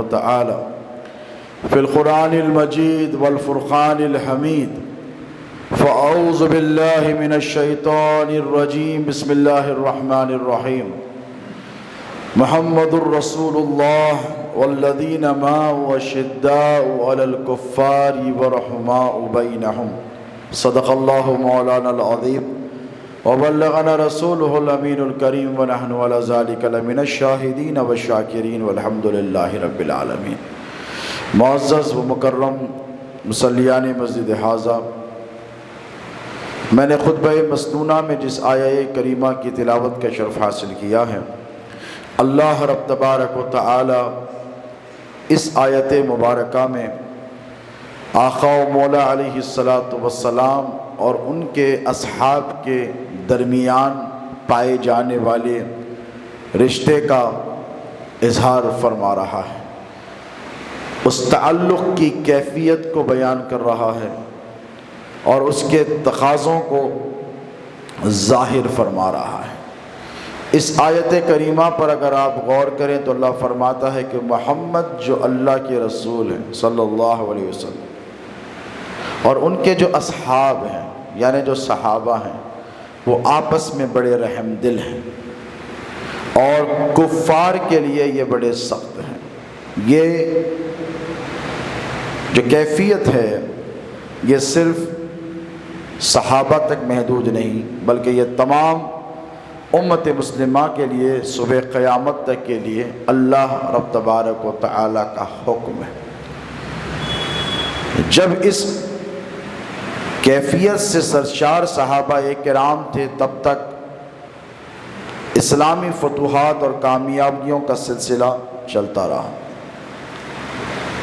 تعالى في القرآن المجيد والفرقان الحميد. فأعوذ بالله من الشيطان الرجيم. بسم الله الرحمن الرحيم. محمد رسول الله والذين معه أشداء على الكفار ورحماء بينهم. صدق الله مولانا العظيم وبلغنا رسوله الأمين الكريم ونحن على ذلك لمن الشاهدين والشاكرين والحمد لله رب العالمين. معزز و مکرم مصلیان مسجد حاضہ، میں نے خطبہ مسنونہ میں جس آیہ کریمہ کی تلاوت کا شرف حاصل کیا ہے، اللہ رب تبارک و تعالی اس آیت مبارکہ میں آقا و مولا علیہ السلام اور ان کے اصحاب کے درمیان پائے جانے والے رشتے کا اظہار فرما رہا ہے، اس تعلق کی کیفیت کو بیان کر رہا ہے اور اس کے تقاضوں کو ظاہر فرما رہا ہے۔ اس آیت کریمہ پر اگر آپ غور کریں تو اللہ فرماتا ہے کہ محمد جو اللہ کے رسول ہیں صلی اللہ علیہ وسلم اور ان کے جو اصحاب ہیں یعنی جو صحابہ ہیں وہ آپس میں بڑے رحم دل ہیں اور کفار کے لیے یہ بڑے سخت ہیں۔ یہ جو کیفیت ہے یہ صرف صحابہ تک محدود نہیں بلکہ یہ تمام امت مسلمہ کے لیے صبح قیامت تک کے لیے اللہ رب تبارک و تعالی کا حکم ہے۔ جب اس کیفیت سے سرشار صحابہ کرام تھے تب تک اسلامی فتوحات اور کامیابیوں کا سلسلہ چلتا رہا۔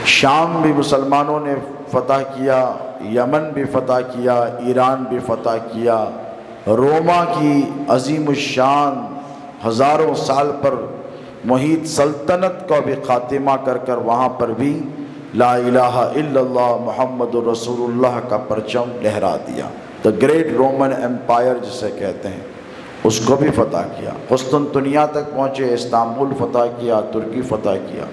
شام بھی مسلمانوں نے فتح کیا، یمن بھی فتح کیا، ایران بھی فتح کیا، روما کی عظیم الشان ہزاروں سال پر محیط سلطنت کو بھی خاتمہ کر وہاں پر بھی لا الہ الا اللہ محمد رسول اللہ کا پرچم لہرا دیا۔ دا گریٹ رومن ایمپائر جسے کہتے ہیں اس کو بھی فتح کیا، قسطنطنیہ تک پہنچے، استنبول فتح کیا، ترکی فتح کیا۔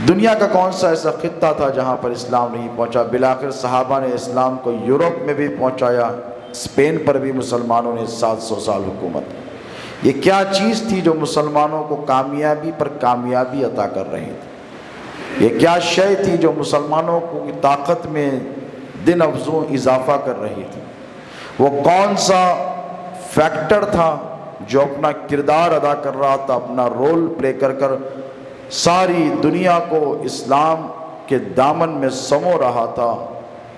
دنیا کا کون سا ایسا خطہ تھا جہاں پر اسلام نہیں پہنچا؟ بالآخر صحابہ نے اسلام کو یورپ میں بھی پہنچایا، اسپین پر بھی مسلمانوں نے 700 سال حکومت کی۔ یہ کیا چیز تھی جو مسلمانوں کو کامیابی پر کامیابی عطا کر رہی تھی؟ یہ کیا شے تھی جو مسلمانوں کو طاقت میں دن افزوں اضافہ کر رہی تھی؟ وہ کون سا فیکٹر تھا جو اپنا کردار ادا کر رہا تھا، اپنا رول پلے کر ساری دنیا کو اسلام کے دامن میں سمو رہا تھا،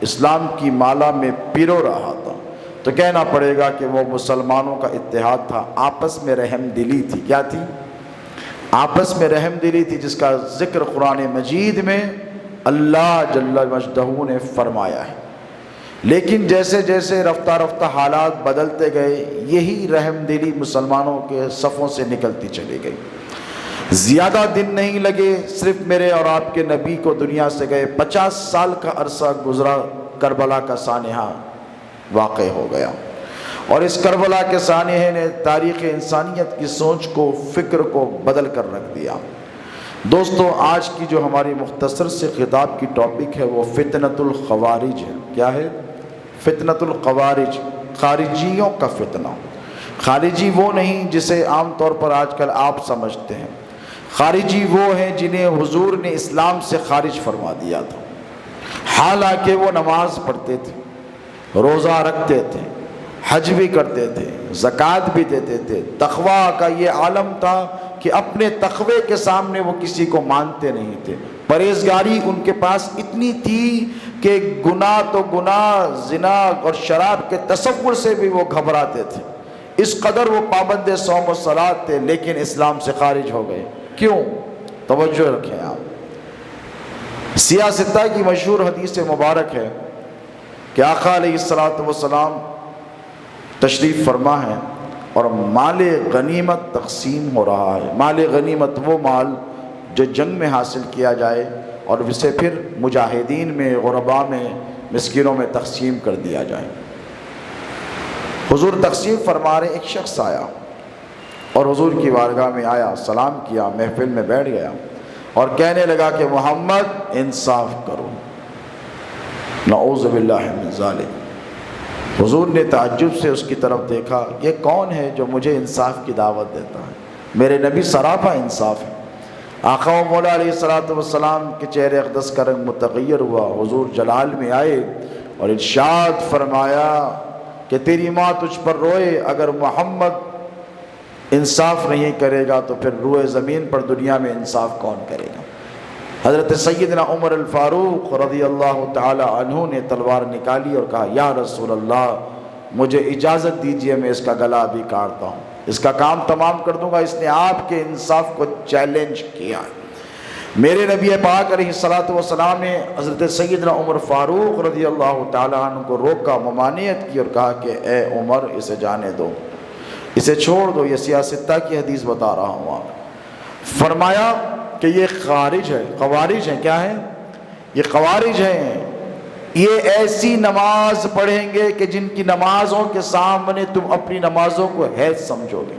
اسلام کی مالا میں پیرو رہا تھا؟ تو کہنا پڑے گا کہ وہ مسلمانوں کا اتحاد تھا، آپس میں رحم دلی تھی۔ کیا تھی؟ آپس میں رحم دلی تھی، جس کا ذکر قرآن مجید میں اللہ جل مجدہ نے فرمایا ہے۔ لیکن جیسے جیسے رفتہ رفتہ حالات بدلتے گئے یہی رحم دلی مسلمانوں کے صفوں سے نکلتی چلی گئی۔ زیادہ دن نہیں لگے، صرف میرے اور آپ کے نبی کو دنیا سے گئے 50 سال کا عرصہ گزرا، کربلا کا سانحہ واقع ہو گیا اور اس کربلا کے سانحے نے تاریخ انسانیت کی سوچ کو، فکر کو بدل کر رکھ دیا۔ دوستو، آج کی جو ہماری مختصر سے خطاب کی ٹاپک ہے وہ فتنۃ الخوارج ہے۔ کیا ہے؟ فتنۃ الخوارج، خارجیوں کا فتنہ۔ خارجی وہ نہیں جسے عام طور پر آج کل آپ سمجھتے ہیں۔ خارجی وہ ہیں جنہیں حضور نے اسلام سے خارج فرما دیا تھا، حالانکہ وہ نماز پڑھتے تھے، روزہ رکھتے تھے، حج بھی کرتے تھے، زکوٰۃ بھی دیتے تھے۔ تقویٰ کا یہ عالم تھا کہ اپنے تقوی کے سامنے وہ کسی کو مانتے نہیں تھے۔ پرہیزگاری ان کے پاس اتنی تھی کہ گناہ تو گناہ، زنا اور شراب کے تصور سے بھی وہ گھبراتے تھے، اس قدر وہ پابند صوم و صلاۃ تھے، لیکن اسلام سے خارج ہو گئے۔ کیوں؟ توجہ رکھیں آپ، سیاہ ستہ کی مشہور حدیث مبارک ہے کہ آقا علیہ السلام تشریف فرما ہے اور مال غنیمت تقسیم ہو رہا ہے۔ مال غنیمت وہ مال جو جنگ میں حاصل کیا جائے اور اسے پھر مجاہدین میں، غرباء میں، مسکینوں میں تقسیم کر دیا جائے۔ حضور تقسیم فرما رہے، ایک شخص آیا اور حضور کی بارگاہ میں آیا، سلام کیا، محفل میں بیٹھ گیا اور کہنے لگا کہ محمد انصاف کرو۔ نعوذ باللہ من ذالک۔ حضور نے تعجب سے اس کی طرف دیکھا، یہ کون ہے جو مجھے انصاف کی دعوت دیتا ہے؟ میرے نبی سراپا انصاف ہے۔ آقا و مولا علیہ السلام کے چہرے اقدس کا رنگ متغیر ہوا، حضور جلال میں آئے اور ارشاد فرمایا کہ تیری ماں تجھ پر روئے، اگر محمد انصاف نہیں کرے گا تو پھر روئے زمین پر دنیا میں انصاف کون کرے گا؟ حضرت سیدنا عمر الفاروق رضی اللہ تعالی عنہ نے تلوار نکالی اور کہا یا رسول اللہ مجھے اجازت دیجئے، میں اس کا گلا ابھی کاٹتا ہوں، اس کا کام تمام کر دوں گا۔ اس نے آپ کے انصاف کو چیلنج کیا۔ میرے نبی پاک علیہ الصلوۃ والسلام نے حضرت سیدنا عمر فاروق رضی اللہ تعالی عنہ کو روکا، ممانعت کی اور کہا کہ اے عمر اسے جانے دو، اسے چھوڑ دو، یہ سیاستہ کی حدیث بتا رہا ہوں۔ آپ فرمایا کہ یہ خارج ہے، خوارج ہیں۔ کیا ہیں یہ؟ خوارج ہیں۔ یہ ایسی نماز پڑھیں گے کہ جن کی نمازوں کے سامنے تم اپنی نمازوں کو حیض سمجھو گے،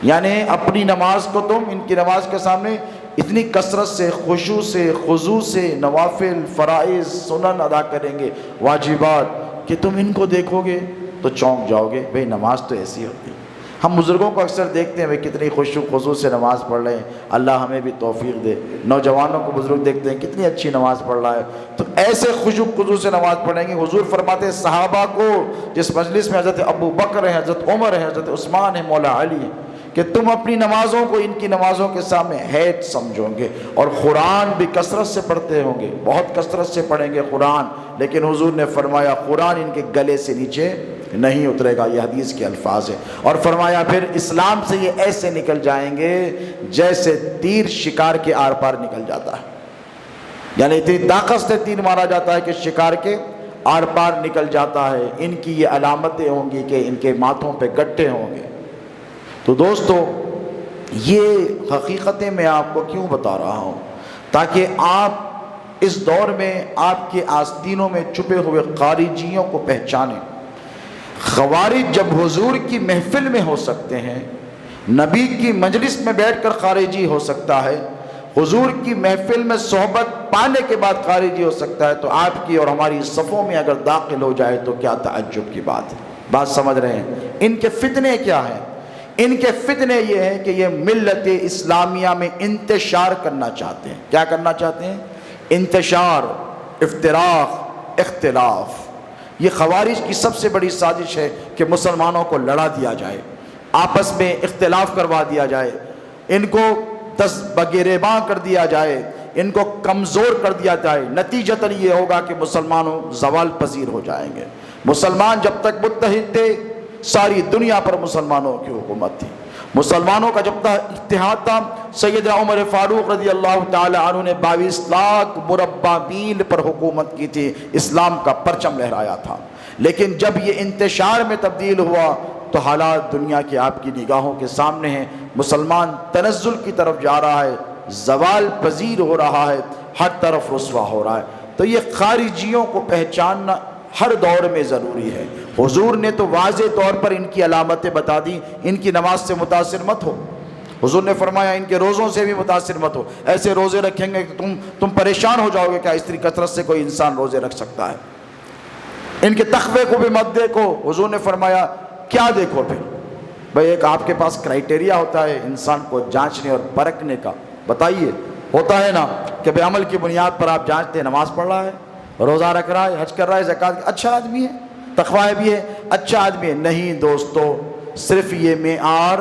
یعنی اپنی نماز کو تم ان کی نماز کے سامنے اتنی کثرت سے، خشوع سے، خضوع سے نوافل، فرائض، سنن ادا کریں گے، واجبات، کہ تم ان کو دیکھو گے تو چونک جاؤ گے۔ بھئی نماز تو ایسی ہوتی ہے۔ ہم بزرگوں کو اکثر دیکھتے ہیں، کتنی خشوع خضوع سے نماز پڑھ رہے ہیں، اللہ ہمیں بھی توفیق دے۔ نوجوانوں کو بزرگ دیکھتے ہیں کتنی اچھی نماز پڑھ رہا ہے، تو ایسے خشوع خضوع سے نماز پڑھیں گے۔ حضور فرماتے ہیں صحابہ کو، جس مجلس میں حضرت ابو بکر ہیں، حضرت عمر ہیں، حضرت عثمان ہیں، مولا علی ہیں، کہ تم اپنی نمازوں کو ان کی نمازوں کے سامنے حید سمجھو گے، اور قرآن بھی کثرت سے پڑھتے ہوں گے، بہت کثرت سے پڑھیں گے قرآن، لیکن حضور نے فرمایا قرآن ان کے گلے سے نیچے نہیں اترے گا۔ یہ حدیث کے الفاظ ہیں۔ اور فرمایا پھر اسلام سے یہ ایسے نکل جائیں گے جیسے تیر شکار کے آر پار نکل جاتا ہے، یعنی اتنی طاقت سے تیر مارا جاتا ہے کہ شکار کے آر پار نکل جاتا ہے۔ ان کی یہ علامتیں ہوں گی کہ ان کے ماتھوں پہ گٹھے ہوں گے۔ تو دوستو یہ حقیقتیں میں آپ کو کیوں بتا رہا ہوں؟ تاکہ آپ اس دور میں آپ کے آستینوں میں چھپے ہوئے خارجیوں کو پہچانیں۔ خوارج جب حضور کی محفل میں ہو سکتے ہیں، نبی کی مجلس میں بیٹھ کر خارجی ہو سکتا ہے، حضور کی محفل میں صحبت پانے کے بعد خارجی ہو سکتا ہے، تو آپ کی اور ہماری صفوں میں اگر داخل ہو جائے تو کیا تعجب کی بات ہے۔ بات سمجھ رہے ہیں؟ ان کے فتنے کیا ہیں؟ ان کے فتنے یہ ہیں کہ یہ ملت اسلامیہ میں انتشار کرنا چاہتے ہیں۔ کیا کرنا چاہتے ہیں؟ انتشار، افتراق، اختلاف۔ یہ خوارج کی سب سے بڑی سازش ہے کہ مسلمانوں کو لڑا دیا جائے، آپس میں اختلاف کروا دیا جائے، ان کو دست بگریباں کر دیا جائے، ان کو کمزور کر دیا جائے۔ نتیجتاً یہ ہوگا کہ مسلمانوں زوال پذیر ہو جائیں گے۔ مسلمان جب تک متحد تھے، ساری دنیا پر مسلمانوں کی حکومت تھی۔ مسلمانوں کا جب تک اتحاد تھا، سیدنا عمر فاروق رضی اللہ تعالی عنہ نے 22 لاکھ مربع میل پر حکومت کی تھی، اسلام کا پرچم لہرایا تھا۔ لیکن جب یہ انتشار میں تبدیل ہوا تو حالات دنیا کی آپ کی نگاہوں کے سامنے ہیں۔ مسلمان تنزل کی طرف جا رہا ہے، زوال پذیر ہو رہا ہے، ہر طرف رسوا ہو رہا ہے۔ تو یہ خارجیوں کو پہچاننا ہر دور میں ضروری ہے۔ حضور نے تو واضح طور پر ان کی علامتیں بتا دی۔ ان کی نماز سے متاثر مت ہو، حضور نے فرمایا ان کے روزوں سے بھی متاثر مت ہو۔ ایسے روزے رکھیں گے کہ تم پریشان ہو جاؤ گے، کیا اس طرح کثرت سے کوئی انسان روزے رکھ سکتا ہے؟ ان کے تقوی کو بھی مت دیکھو۔ حضور نے فرمایا کیا دیکھو پھر؟ بھئی ایک آپ کے پاس کرائیٹیریا ہوتا ہے انسان کو جانچنے اور پرکھنے کا، بتائیے ہوتا ہے نا کہ بے عمل کی بنیاد پر آپ جانچتے ہیں نماز پڑھ رہا ہے، روزہ رکھ رہا ہے، حج کر رہا ہے، زکوٰۃ، اچھا آدمی ہے، تقوی بھی ہے، اچھا آدمی ہے۔ نہیں دوستو، صرف یہ معیار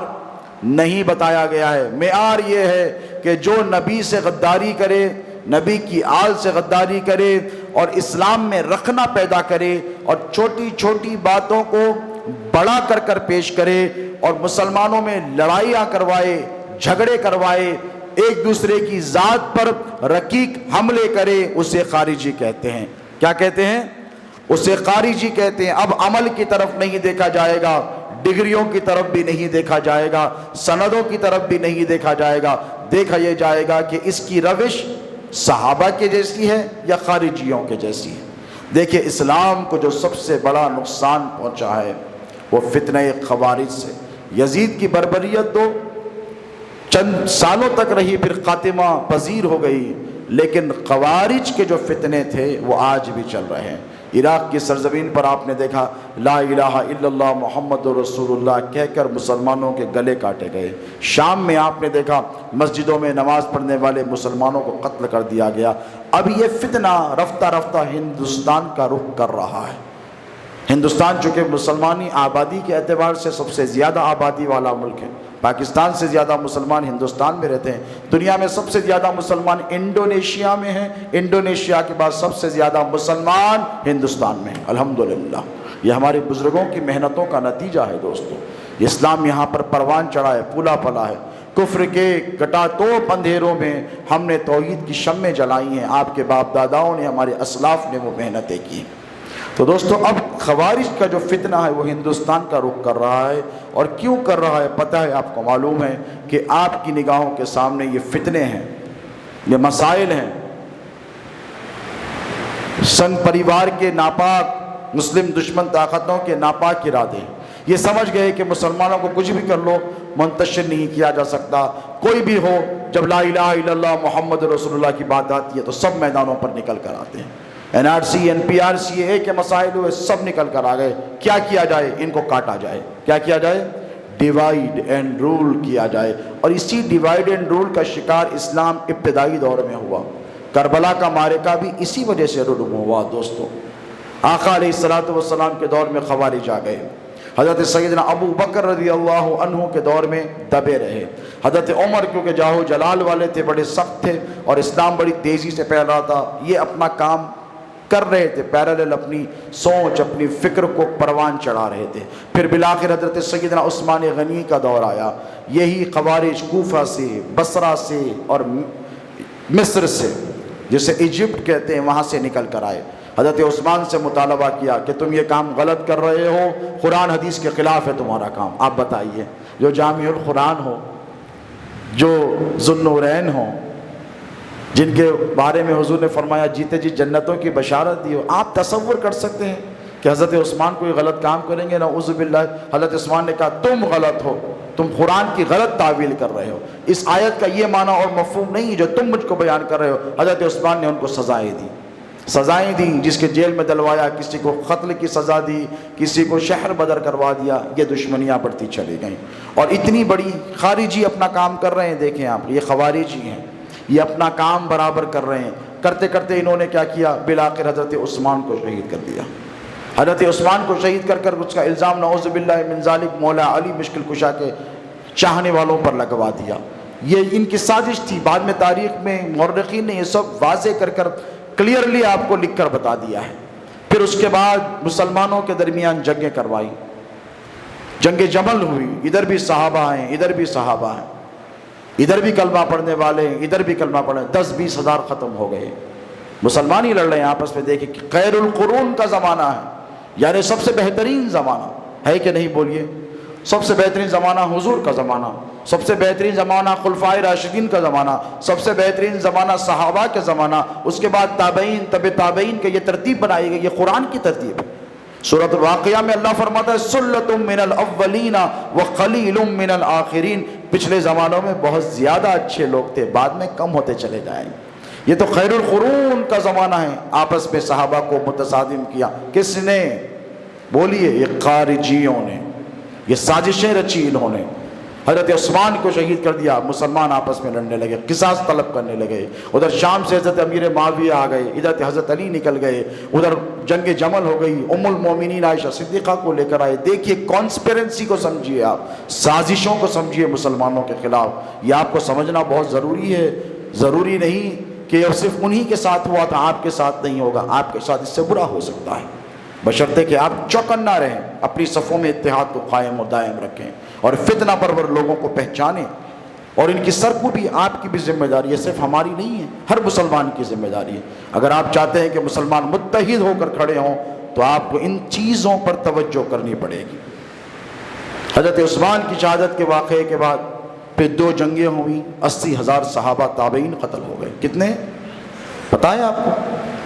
نہیں بتایا گیا ہے۔ معیار یہ ہے کہ جو نبی سے غداری کرے، نبی کی آل سے غداری کرے اور اسلام میں رخنہ پیدا کرے اور چھوٹی چھوٹی باتوں کو بڑا کر کر پیش کرے اور مسلمانوں میں لڑائیاں کروائے، جھگڑے کروائے، ایک دوسرے کی ذات پر رقیق حملے کرے، اسے خارجی کہتے ہیں۔ کیا کہتے ہیں؟ اسے خارجی کہتے ہیں۔ اب عمل کی طرف نہیں دیکھا جائے گا، ڈگریوں کی طرف بھی نہیں دیکھا جائے گا، سندوں کی طرف بھی نہیں دیکھا جائے گا، دیکھا یہ جائے گا کہ اس کی روش صحابہ کے جیسی ہے یا خارجیوں کے جیسی ہے۔ دیکھیں اسلام کو جو سب سے بڑا نقصان پہنچا ہے وہ فتنہ خوارج سے۔ یزید کی بربریت دو، چند سالوں تک رہی، پھر خاتمہ پذیر ہو گئی، لیکن خوارج کے جو فتنے تھے وہ آج بھی چل رہے ہیں۔ عراق کی سرزمین پر آپ نے دیکھا لا الہ الا اللہ محمد رسول اللہ کہہ کر مسلمانوں کے گلے کاٹے گئے۔ شام میں آپ نے دیکھا مسجدوں میں نماز پڑھنے والے مسلمانوں کو قتل کر دیا گیا۔ اب یہ فتنہ رفتہ رفتہ ہندوستان کا رخ کر رہا ہے۔ ہندوستان چونکہ مسلمانی آبادی کے اعتبار سے سب سے زیادہ آبادی والا ملک ہے، پاکستان سے زیادہ مسلمان ہندوستان میں رہتے ہیں۔ دنیا میں سب سے زیادہ مسلمان انڈونیشیا میں ہیں، انڈونیشیا کے بعد سب سے زیادہ مسلمان ہندوستان میں ہیں۔ الحمدللہ یہ ہمارے بزرگوں کی محنتوں کا نتیجہ ہے دوستو۔ اسلام یہاں پر پروان چڑھا ہے، پھولا پھلا ہے۔ کفر کے کٹا توپ اندھیروں میں ہم نے توحید کی شمعیں جلائی ہیں، آپ کے باپ داداؤں نے، ہمارے اسلاف نے وہ محنتیں کی۔ تو دوستو اب خوارج کا جو فتنہ ہے وہ ہندوستان کا رخ کر رہا ہے، اور کیوں کر رہا ہے پتہ ہے آپ کو، معلوم ہے کہ آپ کی نگاہوں کے سامنے یہ فتنے ہیں، یہ مسائل ہیں۔ سنگ پریوار کے ناپاک مسلم دشمن طاقتوں کے ناپاک ارادے، یہ سمجھ گئے کہ مسلمانوں کو کچھ بھی کر لو منتشر نہیں کیا جا سکتا، کوئی بھی ہو، جب لا الہ الا اللہ محمد رسول اللہ کی بات آتی ہے تو سب میدانوں پر نکل کر آتے ہیں۔ NRC NPRCA کے مسائل ہوئے، سب نکل کر آ گئے۔ کیا کیا جائے؟ ان کو کاٹا جائے۔ کیا کیا جائے؟ ڈیوائیڈ اینڈ رول کیا جائے۔ اور اسی ڈیوائیڈ اینڈ رول کا شکار اسلام ابتدائی دور میں ہوا۔ کربلا کا معرکہ بھی اسی وجہ سے رونما ہوا دوستو۔ آقا علیہ السلام کے دور میں خوارج آ گئے، حضرت سیدنا ابو بکر رضی اللہ عنہ کے دور میں دبے رہے، حضرت عمر کیونکہ جاہ و جلال والے تھے، بڑے سخت تھے، اور اسلام بڑی تیزی سے پھیل رہا تھا، یہ اپنا کام کر رہے تھے، پیرالل اپنی سوچ اپنی فکر کو پروان چڑھا رہے تھے۔ پھر بالآخر حضرت سیدنا عثمان غنی کا دور آیا، یہی خوارج کوفہ سے، بصرہ سے اور مصر سے، جسے ایجپٹ کہتے ہیں، وہاں سے نکل کر آئے۔ حضرت عثمان سے مطالبہ کیا کہ تم یہ کام غلط کر رہے ہو، قرآن حدیث کے خلاف ہے تمہارا کام، آپ بتائیے۔ جو جامع القرآن ہو، جو ذو النورین ہو، جن کے بارے میں حضور نے فرمایا جیتے جی جنتوں کی بشارت دی ہو، آپ تصور کر سکتے ہیں کہ حضرت عثمان کوئی غلط کام کریں گے؟ نعوذ باللہ۔ حضرت عثمان نے کہا تم غلط ہو، تم قرآن کی غلط تعویل کر رہے ہو، اس آیت کا یہ معنی اور مفہوم نہیں جو تم مجھ کو بیان کر رہے ہو۔ حضرت عثمان نے ان کو سزائیں دی، جس کے جیل میں ڈلوایا، کسی کو قتل کی سزا دی، کسی کو شہر بدر کروا دیا۔ یہ دشمنیاں بڑھتی چلی گئیں، اور اتنی بڑی خارجی اپنا کام کر رہے ہیں۔ دیکھیں آپ، یہ خوارجی ہیں، یہ اپنا کام برابر کر رہے ہیں۔ کرتے کرتے انہوں نے کیا کیا؟ بالآخر حضرت عثمان کو شہید کر دیا۔ حضرت عثمان کو شہید کر کر اس کا الزام نعوذ باللہ من ذالک مولا علی مشکل کشا کے چاہنے والوں پر لگوا دیا۔ یہ ان کی سازش تھی۔ بعد میں تاریخ میں مورخین نے یہ سب واضح کر کر کلیئرلی آپ کو لکھ کر بتا دیا ہے۔ پھر اس کے بعد مسلمانوں کے درمیان جنگیں کروائی، جنگ جمل ہوئی، ادھر بھی صحابہ ہیں، ادھر بھی صحابہ ہیں، ادھر بھی کلمہ پڑھنے والے ہیں، ادھر بھی کلمہ پڑھنے، 10-20 ہزار ختم ہو گئے۔ مسلمان ہی لڑ رہے ہیں آپس میں۔ دیکھیں کہ خیر القرون کا زمانہ ہے، یعنی سب سے بہترین زمانہ ہے کہ نہیں؟ بولیے۔ سب سے بہترین زمانہ حضور کا زمانہ، سب سے بہترین زمانہ خلفائے راشدین کا زمانہ، سب سے بہترین زمانہ صحابہ کا زمانہ، اس کے بعد تابعین، تبع تابعین کے، یہ ترتیب بنائی گئی، یہ قرآن کی ترتیب ہے۔ سورۃ الواقعہ میں اللہ فرماتا ہے سلۃ من الاولین وقلیل من الآخرین، پچھلے زمانوں میں بہت زیادہ اچھے لوگ تھے، بعد میں کم ہوتے چلے جائیں۔ یہ تو خیر القرون کا زمانہ ہے۔ آپس میں صحابہ کو متصادم کیا، کس نے؟ بولیے، یہ خارجیوں نے، یہ سازشیں رچی انہوں نے۔ حضرت عثمان کو شہید کر دیا، مسلمان آپس میں لڑنے لگے، قصاص طلب کرنے لگے۔ ادھر شام سے حضرت امیر معاویہ آ گئے، ادھر حضرت علی نکل گئے، ادھر جنگ جمل ہو گئی، ام المومنین عائشہ صدیقہ کو لے کر آئے۔ دیکھیے کانسپیرنسی کو سمجھیے آپ، سازشوں کو سمجھیے مسلمانوں کے خلاف۔ یہ آپ کو سمجھنا بہت ضروری ہے۔ ضروری نہیں کہ یہ صرف انہی کے ساتھ ہوا تھا، آپ کے ساتھ نہیں ہوگا، آپ کے ساتھ اس سے برا ہو سکتا ہے، بشرطے کہ آپ چوکنا رہیں، اپنی صفوں میں اتحاد کو قائم و دائم رکھیں، اور فتنہ پرور لوگوں کو پہچانیں، اور ان کی سرکوبی آپ کی بھی ذمہ داری ہے، صرف ہماری نہیں ہے، ہر مسلمان کی ذمہ داری ہے۔ اگر آپ چاہتے ہیں کہ مسلمان متحد ہو کر کھڑے ہوں تو آپ کو ان چیزوں پر توجہ کرنی پڑے گی۔ حضرت عثمان کی شہادت کے واقعے کے بعد پھر 2 جنگیں ہوئیں، 80,000 صحابہ تابعین قتل ہو گئے۔ کتنے پتہ ہے آپ کو؟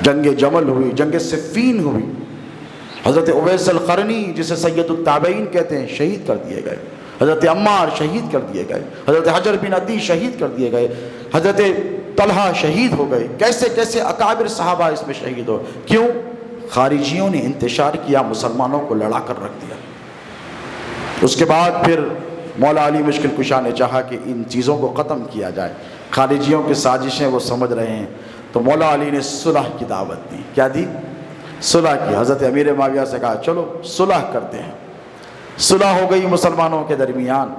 جنگ جمل ہوئی، جنگ صفین ہوئی، حضرت اویس القرنی جسے سید التابعین کہتے ہیں شہید کر دیے گئے۔ حضرت عمار شہید کر دیے گئے، حضرت حجر بن عدی شہید کر دیے گئے، حضرت طلحہ شہید ہو گئے، کیسے کیسے اکابر صحابہ اس میں شہید ہو. کیوں؟ خارجیوں نے انتشار کیا، مسلمانوں کو لڑا کر رکھ دیا. اس کے بعد پھر مولا علی مشکل کشا نے چاہا کہ ان چیزوں کو ختم کیا جائے، خارجیوں کی سازشیں وہ سمجھ رہے ہیں، تو مولا علی نے صلح کی دعوت دی. کیا دی؟ صلح کی. حضرت امیر معاویہ سے کہا چلو صلح کرتے ہیں. صلح ہو گئی مسلمانوں کے درمیان.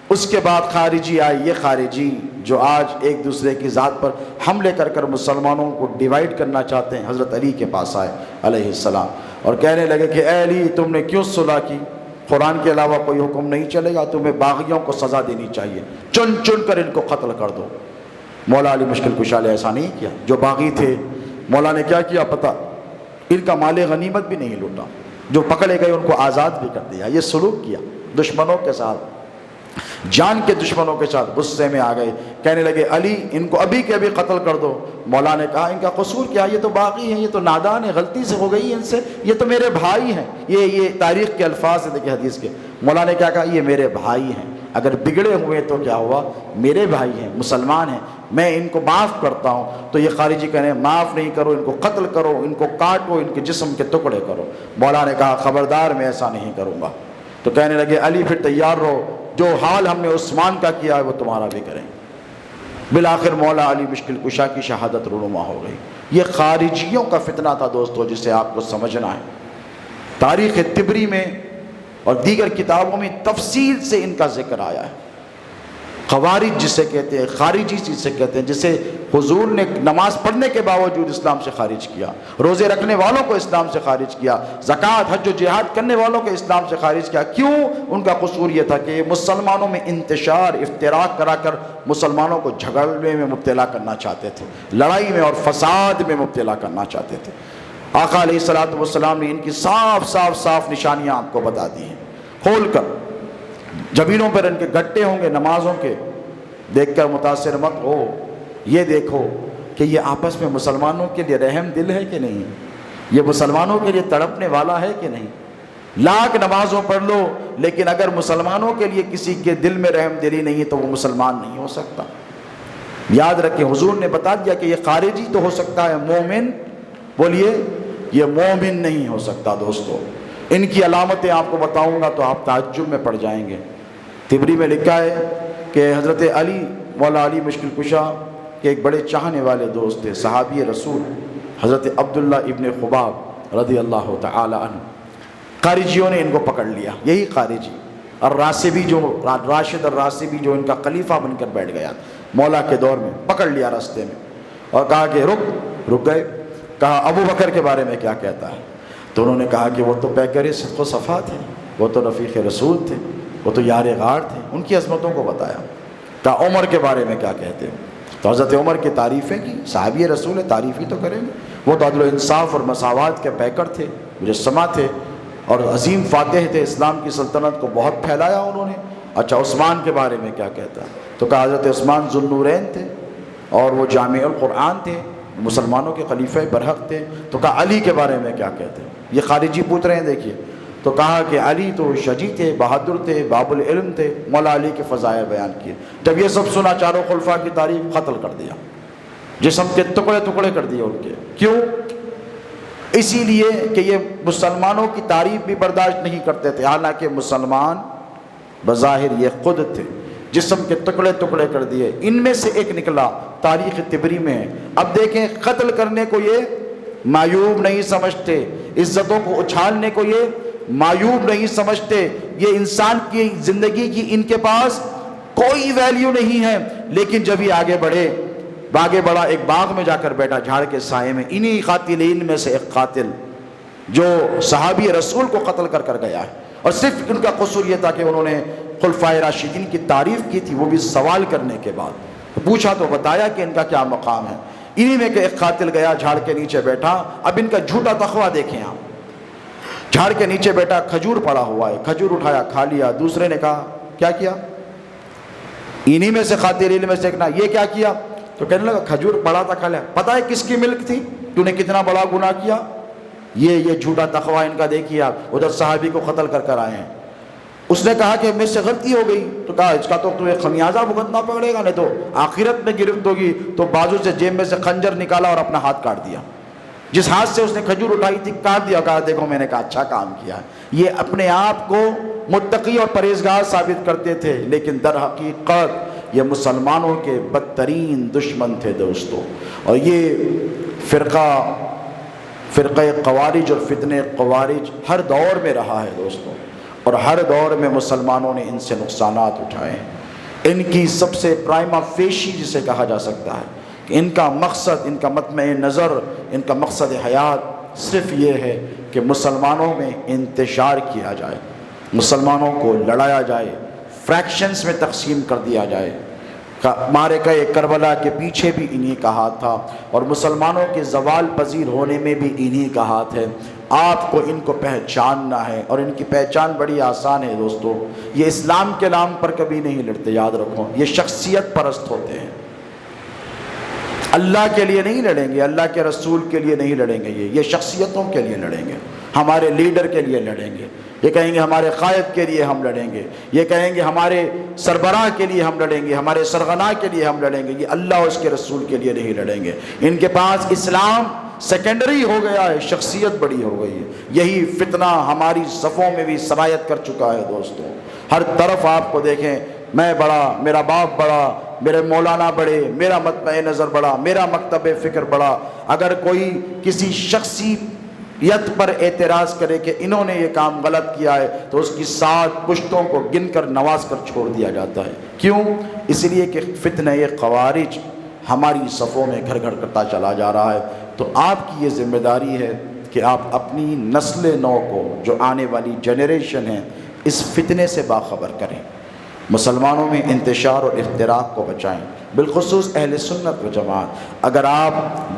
اس کے بعد خارجی آئے. یہ خارجی جو آج ایک دوسرے کی ذات پر حملے کر کر مسلمانوں کو ڈیوائیڈ کرنا چاہتے ہیں، حضرت علی کے پاس آئے علیہ السلام اور کہنے لگے کہ اے علی، تم نے کیوں صلح کی؟ قرآن کے علاوہ کوئی حکم نہیں چلے گا، تمہیں باغیوں کو سزا دینی چاہیے، چن چن کر ان کو قتل کر دو. مولا علی مشکل کشا نے ایسا نہیں کیا. جو باغی تھے مولا نے کیا کیا پتہ؟ ان کا مال غنیمت بھی نہیں لوٹا، جو پکڑے گئے ان کو آزاد بھی کر دیا. یہ سلوک کیا دشمنوں کے ساتھ، جان کے دشمنوں کے ساتھ. غصے میں آ گئے، کہنے لگے علی ان کو ابھی کے ابھی قتل کر دو. مولا نے کہا ان کا قصور کیا؟ یہ تو باغی ہیں، یہ تو نادان ہے، غلطی سے ہو گئی ان سے، یہ تو میرے بھائی ہیں. یہ تاریخ کے الفاظ ہیں، دیکھیں حدیث کے. مولا نے کیا کہا؟ یہ میرے بھائی ہیں، اگر بگڑے ہوئے تو کیا ہوا؟ میرے بھائی ہیں، مسلمان ہیں، میں ان کو معاف کرتا ہوں. تو یہ خارجی کہنے معاف نہیں کرو، ان کو قتل کرو، ان کو کاٹو، ان کے جسم کے ٹکڑے کرو. مولا نے کہا خبردار، میں ایسا نہیں کروں گا. تو کہنے لگے علی پھر تیار رہو، جو حال ہم نے عثمان کا کیا ہے وہ تمہارا بھی کریں. بالآخر مولا علی مشکل کشا کی شہادت رونما ہو گئی. یہ خارجیوں کا فتنہ تھا دوستو، جسے آپ کو سمجھنا ہے. تاریخ طبری میں اور دیگر کتابوں میں تفصیل سے ان کا ذکر آیا ہے. خوارج جسے کہتے ہیں، خارجی جسے کہتے ہیں، جسے حضور نے نماز پڑھنے کے باوجود اسلام سے خارج کیا، روزے رکھنے والوں کو اسلام سے خارج کیا، زکوٰۃ حج و جہاد کرنے والوں کو اسلام سے خارج کیا. کیوں؟ ان کا قصور یہ تھا کہ مسلمانوں میں انتشار افتراق کرا کر مسلمانوں کو جھگڑنے میں مبتلا کرنا چاہتے تھے، لڑائی میں اور فساد میں مبتلا کرنا چاہتے تھے. آقا علیہ الصلوۃ والسلام نے ان کی صاف نشانیاں آپ کو بتا دی ہیں کھول کر. جبینوں پر ان کے گٹے ہوں گے نمازوں کے، دیکھ کر متاثر مت ہو. یہ دیکھو کہ یہ آپس میں مسلمانوں کے لیے رحم دل ہے کہ نہیں، یہ مسلمانوں کے لیے تڑپنے والا ہے کہ نہیں. لاکھ نمازوں پڑھ لو لیکن اگر مسلمانوں کے لیے کسی کے دل میں رحم دلی نہیں تو وہ مسلمان نہیں ہو سکتا. یاد رکھیں حضور نے بتا دیا کہ یہ خارجی تو ہو سکتا ہے، مومن بولیے یہ مومن نہیں ہو سکتا. دوستو ان کی علامتیں آپ کو بتاؤں گا تو آپ تعجب میں پڑ جائیں گے. طبری میں لکھا ہے کہ حضرت علی مولا علی مشکل کشا کے ایک بڑے چاہنے والے دوست تھے، صحابی رسول حضرت عبداللہ ابن خباب رضی اللہ تعالی عنہ. خارجیوں نے ان کو پکڑ لیا. یہی خارجی الراسبی جو راشد الراسبی جو ان کا خلیفہ بن کر بیٹھ گیا مولا کے دور میں، پکڑ لیا راستے میں اور کہا کہ رک گئے. کہا ابو بکر کے بارے میں کیا کہتا ہے؟ تو انہوں نے کہا کہ وہ تو پیکر صدق و صفا تھے، وہ تو رفیق رسول تھے، وہ تو یار غار تھے. ان کی عظمتوں کو بتایا. کہا عمر کے بارے میں کیا کہتے ہیں؟ تو حضرت عمر کی تعریفیں کی. صحابی رسول ہے، تعریف ہی تو کریں گے. وہ تو عدل و انصاف اور مساوات کے پیکر تھے، مجسمہ تھے اور عظیم فاتح تھے. اسلام کی سلطنت کو بہت پھیلایا انہوں نے. اچھا عثمان کے بارے میں کیا کہتا ہے؟ تو کہا حضرت عثمان ذو النورین تھے اور وہ جامع القرآن تھے، مسلمانوں کے خلیفہ برحق تھے. تو کہا علی کے بارے میں کیا کہتے ہیں؟ یہ خارجی پوچھ رہے ہیں. دیکھیے تو کہا کہ علی تو شجی تھے، بہادر تھے، باب العلم تھے. مولا علی کے فضائل بیان کیے. جب یہ سب سنا چاروں خلفاء کی تعریف، قتل کر دیا، جسم کے ٹکڑے ٹکڑے کر دیے ان کے. کیوں؟ اسی لیے کہ یہ مسلمانوں کی تعریف بھی برداشت نہیں کرتے تھے، حالانکہ مسلمان بظاہر یہ خود تھے. جسم کے ٹکڑے ٹکڑے کر دیے. ان میں سے ایک نکلا تاریخ طبری میں. اب دیکھیں قتل کرنے کو یہ معیوب نہیں سمجھتے، عزتوں کو اچھالنے کو یہ معیوب نہیں سمجھتے. یہ انسان کی زندگی کی ان کے پاس کوئی ویلیو نہیں ہے. لیکن جب یہ آگے بڑھا ایک باغ میں جا کر بیٹھا جھاڑ کے سائے میں، انہی قاتلین میں سے ایک قاتل جو صحابی رسول کو قتل کر گیا ہے. اور صرف ان کا قصور یہ تھا کہ انہوں نے خلفائے راشدین کی تعریف کی تھی، وہ بھی سوال کرنے کے بعد پوچھا تو بتایا کہ ان کا کیا مقام ہے. انہی میں کہ ایک قاتل گیا جھاڑ کے نیچے بیٹھا. اب ان کا جھوٹا تقویٰ دیکھیں آپ. جھاڑ کے نیچے بیٹھا، کھجور پڑا ہوا ہے، کھجور اٹھایا کھا لیا. دوسرے نے کہا کیا کیا؟ انہی میں سے قاتلین میں سے ایک نا، یہ کیا کیا؟ تو کہنے لگا کھجور پڑا تھا کھا لیا. پتہ ہے کس کی ملک تھی؟ تو نے کتنا بڑا گناہ کیا. یہ جھوٹا تقویٰ ان کا دیکھیے آپ. ادھر صحابی کو قتل کر آئے ہیں. اس نے کہا کہ مجھ سے غلطی ہو گئی، تو کہا اس کا تو تمہیں خمیازہ بھگتنا پڑے گا، نہیں تو آخرت میں گرفت ہوگی۔ تو بازو سے جیب میں سے خنجر نکالا اور اپنا ہاتھ کاٹ دیا، جس ہاتھ سے اس نے کھجور اٹھائی تھی کاٹ دیا، کہا دیکھو میں نے کہا اچھا کام کیا۔ یہ اپنے آپ کو متقی اور پرہیزگار ثابت کرتے تھے، لیکن در حقیقت یہ مسلمانوں کے بدترین دشمن تھے دوستو۔ اور یہ فرقہ خوارج اور فتنہ خوارج ہر دور میں رہا ہے دوستو، اور ہر دور میں مسلمانوں نے ان سے نقصانات اٹھائے ہیں۔ ان کی سب سے پرائما فیشی جسے کہا جا سکتا ہے کہ ان کا مقصد، ان کا مطمع نظر، ان کا مقصد حیات صرف یہ ہے کہ مسلمانوں میں انتشار کیا جائے، مسلمانوں کو لڑایا جائے، فریکشنز میں تقسیم کر دیا جائے۔ معرکہ کربلا کے پیچھے بھی انہی کا ہاتھ تھا، اور مسلمانوں کے زوال پذیر ہونے میں بھی انہی کا ہاتھ ہے۔ آپ کو ان کو پہچاننا ہے، اور ان کی پہچان بڑی آسان ہے دوستو۔ یہ اسلام کے نام پر کبھی نہیں لڑتے، یاد رکھو، یہ شخصیت پرست ہوتے ہیں۔ اللہ کے لیے نہیں لڑیں گے، اللہ کے رسول کے لیے نہیں لڑیں گے، یہ شخصیتوں کے لیے لڑیں گے، ہمارے لیڈر کے لیے لڑیں گے، یہ کہیں گے ہمارے قائد کے لیے ہم لڑیں گے، یہ کہیں گے ہمارے سربراہ کے لیے ہم لڑیں گے، ہمارے سرغنہ کے لیے ہم لڑیں گے۔ یہ اللہ اور اس کے رسول کے لیے نہیں لڑیں گے۔ ان کے پاس اسلام سیکنڈری ہو گیا ہے، شخصیت بڑی ہو گئی ہے۔ یہی فتنہ ہماری صفوں میں بھی سرایت کر چکا ہے دوستو۔ ہر طرف آپ کو دیکھیں، میں بڑا، میرا باپ بڑا، میرے مولانا بڑے، میرا مطمع نظر بڑا، میرا مکتب فکر بڑا۔ اگر کوئی کسی شخصیت پر اعتراض کرے کہ انہوں نے یہ کام غلط کیا ہے، تو اس کی 7 پشتوں کو گن کر نواز کر چھوڑ دیا جاتا ہے۔ کیوں؟ اس لیے کہ فتنہ خوارج ہماری صفوں میں گھر گھر کرتا چلا جا رہا ہے۔ تو آپ کی یہ ذمہ داری ہے کہ آپ اپنی نسل نو کو، جو آنے والی جنریشن ہے، اس فتنے سے باخبر کریں، مسلمانوں میں انتشار اور افتراق کو بچائیں، بالخصوص اہل سنت و جماعت۔ اگر آپ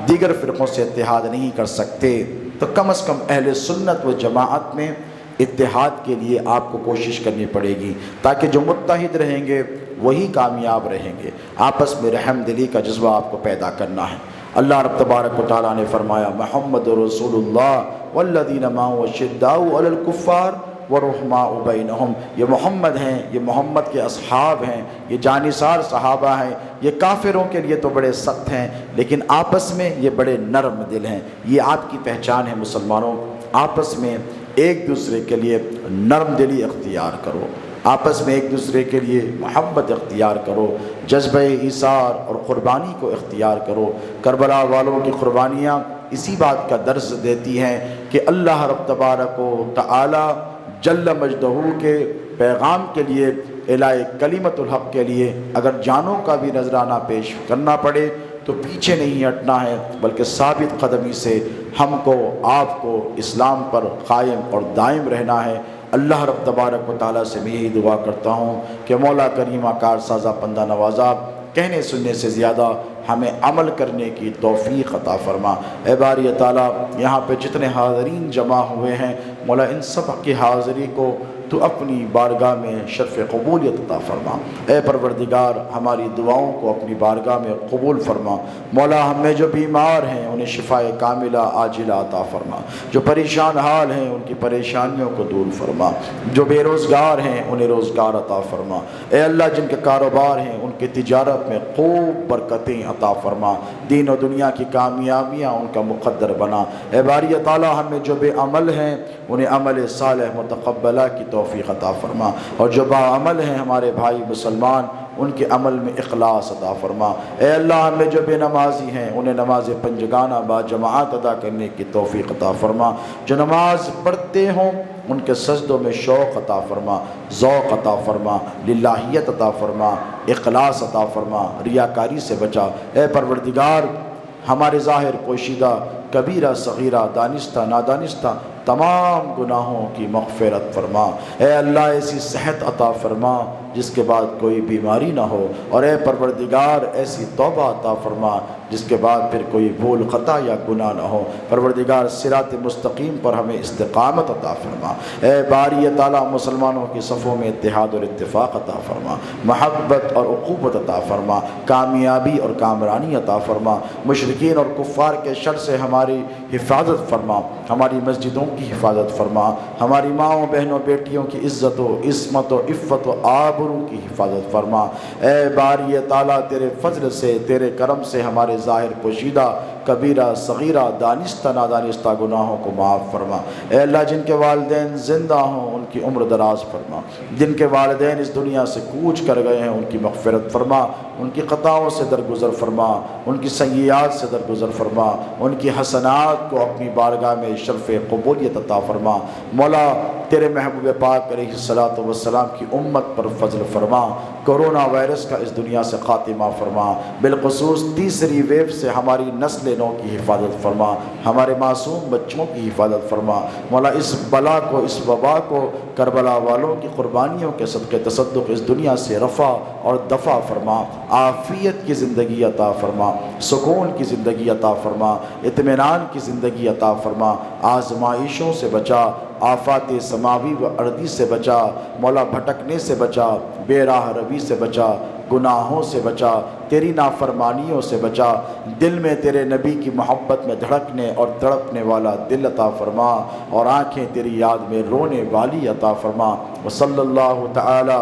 دیگر فرقوں سے اتحاد نہیں کر سکتے تو کم از کم اہل سنت و جماعت میں اتحاد کے لیے آپ کو کوشش کرنی پڑے گی، تاکہ جو متحد رہیں گے وہی کامیاب رہیں گے۔ آپس میں رحم دلی کا جذبہ آپ کو پیدا کرنا ہے۔ اللہ رب تبارک و تعالیٰ نے فرمایا، محمد رسول اللہ والذین معہ اشداء علی الکفار ورحماء بینہم۔ یہ محمد ہیں، یہ محمد کے اصحاب ہیں، یہ جانثار صحابہ ہیں۔ یہ کافروں کے لیے تو بڑے سخت ہیں، لیکن آپس میں یہ بڑے نرم دل ہیں۔ یہ آپ کی پہچان ہے مسلمانوں، آپس میں ایک دوسرے کے لیے نرم دلی اختیار کرو، آپس میں ایک دوسرے کے لیے محبت اختیار کرو، جذبہ ایثار اور قربانی کو اختیار کرو۔ کربلا والوں کی قربانیاں اسی بات کا درس دیتی ہیں کہ اللہ رب تبارک و تعالی جل مجدہ کے پیغام کے لیے، اعلاء کلمت الحق کے لیے اگر جانوں کا بھی نذرانہ پیش کرنا پڑے تو پیچھے نہیں ہٹنا ہے، بلکہ ثابت قدمی سے ہم کو، آپ کو اسلام پر قائم اور دائم رہنا ہے۔ اللہ رب تبارک و تعالیٰ سے میں یہی دعا کرتا ہوں کہ مولا کریمہ کار سازہ بندہ نوازہ، کہنے سننے سے زیادہ ہمیں عمل کرنے کی توفیق عطا فرما۔ اے باری تعالیٰ، یہاں پہ جتنے حاضرین جمع ہوئے ہیں، مولا ان سب کی حاضری کو تو اپنی بارگاہ میں شرف قبولیت عطا فرما۔ اے پروردگار، ہماری دعاؤں کو اپنی بارگاہ میں قبول فرما۔ مولا ہم میں جو بیمار ہیں انہیں شفاء کاملہ عاجلہ عطا فرما، جو پریشان حال ہیں ان کی پریشانیوں کو دور فرما، جو بے روزگار ہیں انہیں روزگار عطا فرما۔ اے اللہ، جن کے کاروبار ہیں ان کی تجارت میں خوب برکتیں عطا فرما، دین و دنیا کی کامیابیاں ان کا مقدر بنا۔ اے باری تعالیٰ، ہم میں جو بے عمل ہیں انہیں عمل صالح متقبلہ کی توفیق عطا فرما، اور جو با عمل ہیں ہمارے بھائی مسلمان ان کے عمل میں اخلاص عطا فرما۔ اے اللہ، ہم میں جو بے نمازی ہیں انہیں نماز پنجگانہ با جماعت ادا کرنے کی توفیق عطا فرما، جو نماز پڑھتے ہوں ان کے سجدوں میں شوق عطا فرما، ذوق عطا فرما، للہیت عطا فرما، اخلاص عطا فرما، ریاکاری سے بچا۔ اے پروردگار، ہمارے ظاہر پوشیدہ، کبیرہ صغیرہ، دانستہ نادانستہ تمام گناہوں کی مغفرت فرما۔ اے اللہ، ایسی صحت عطا فرما جس کے بعد کوئی بیماری نہ ہو، اور اے پروردگار ایسی توبہ عطا فرما جس کے بعد پھر کوئی بھول خطا یا گناہ نہ ہو۔ پروردگار صراط مستقیم پر ہمیں استقامت عطا فرما۔ اے باری تعالیٰ، مسلمانوں کی صفوں میں اتحاد اور اتفاق عطا فرما، محبت اور اخوت عطا فرما، کامیابی اور کامرانی عطا فرما، مشرکین اور کفار کے شر سے ہماری حفاظت فرما، ہماری مسجدوں کی حفاظت فرما، ہماری ماؤں بہنوں بیٹیوں کی عزت و عصمت و عفت و آبرو کی حفاظت فرما۔ اے باری تعالیٰ تیرے فضل سے، تیرے کرم سے ہمارے ظاہر پوشیدہ کبیرہ صغیرہ دانستہ نادانستہ گناہوں کو معاف فرما۔ اے اللہ جن کے والدین زندہ ہوں ان کی عمر دراز فرما، جن کے والدین اس دنیا سے کوچ کر گئے ہیں ان کی مغفرت فرما، ان کی خطاؤں سے درگزر فرما، ان کی سیئات سے درگزر فرما، ان کی حسنات کو اپنی بارگاہ میں شرف قبولیت عطا فرما۔ مولا تیرے محبوب پاک علیہ الصلوۃ والسلام کی امت پر فضل فرما، کرونا وائرس کا اس دنیا سے خاتمہ فرما، بالخصوص تیسری ویو سے ہماری نسل نو کی حفاظت فرما، ہمارے معصوم بچوں کی حفاظت فرما۔ مولا اس بلا کو، اس وبا کو کربلا والوں کی قربانیوں کے صدقے تصدق اس دنیا سے رفع اور دفع فرما، عافیت کی زندگی عطا فرما، سکون کی زندگی عطا فرما، اطمینان کی زندگی عطا فرما، آزمائشوں سے بچا، آفات سماوی و ارضی سے بچا، مولا بھٹکنے سے بچا، بے راہ روی سے بچا، گناہوں سے بچا، تیری نافرمانیوں سے بچا، دل میں تیرے نبی کی محبت میں دھڑکنے اور تڑپنے والا دل عطا فرما، اور آنکھیں تیری یاد میں رونے والی عطا فرما۔ وصلی اللہ تعالی